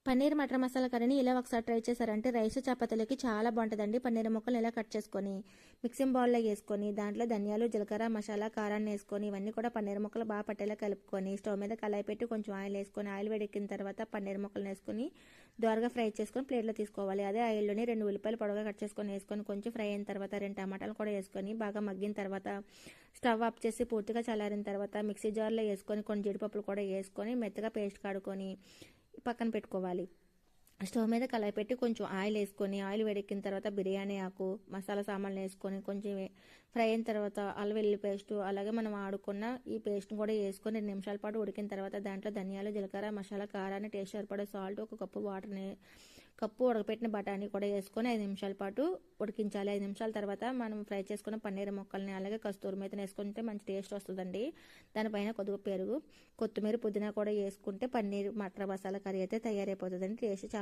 పన్నీర్ మటర్ మసాలా కర్రీని ఇలా ఒకసారి ట్రై చేశారంటే రైస్ చపాతీలకి చాలా బాగుంటుందండి. పన్నీర్ ముక్కలు ఇలా కట్ చేసుకొని మిక్సింగ్ బౌల్లో వేసుకొని దాంట్లో ధనియాలు, జీలకర్ర, మసాలా, కారాన్ని వేసుకొని ఇవన్నీ కూడా పన్నీర్ ముక్కలు బాగా పట్టేలా కలుపుకొని స్టవ్ మీద కళాయి పెట్టి కొంచెం ఆయిల్ వేసుకొని ఆయిల్ వేడెక్కిన తర్వాత పన్నీర్ ముక్కలు వేసుకొని దోరగా ఫ్రై చేసుకొని ప్లేట్లో తీసుకోవాలి. అదే ఆయిల్లోని 2 ఉల్లిపాయలు పొడవుగా కట్ చేసుకొని వేసుకొని కొంచెం ఫ్రై అయిన తర్వాత 2 టమాటాలు కూడా వేసుకొని బాగా మగ్గిన తర్వాత స్టవ్ ఆఫ్ చేసి పూర్తిగా చల్లారిన తర్వాత మిక్సీ జార్లో వేసుకొని కొన్ని జీడిపప్పులు కూడా వేసుకొని మెత్తగా పేస్ట్ కాడుకొని పక్కన పెట్టుకోవాలి. స్టవ్ మీద కళాయి పెట్టి కొంచెం ఆయిల్ వేసుకొని ఆయిల్ వేడెక్కిన తర్వాత బిర్యానీ ఆకు, మసాలా సామాన్లు వేసుకొని కొంచెం ఫ్రై అయిన తర్వాత అల్లం వెల్లుల్లి పేస్ట్ అలాగే మనం ఆడుకున్న ఈ పేస్ట్ని కూడా వేసుకొని 2 నిమిషాల పాటు ఉడికిన తర్వాత దాంట్లో ధనియాలు, జీలకర్ర, మసాలా, కారాన్ని, టేస్ట్ సరిపడే సాల్ట్, 1 కప్పు వాటర్ని, కప్పు ఉడకపెట్టిన బఠానీ కూడా వేసుకొని 5 నిమిషాల పాటు ఉడికించాలి. 5 నిమిషాల తర్వాత మనం ఫ్రై చేసుకున్న పన్నీర్ ముక్కల్ని అలాగే కస్తూరి మేతిని వేసుకుంటే మంచి టేస్ట్ వస్తుందండి. దానిపైన కొద్దిగా పెరుగు, కొత్తిమీర, పుదీనా కూడా వేసుకుంటే పన్నీర్ మటర్ మసాలా కర్రీ అయితే తయారైపోతుందండి. టేస్ట్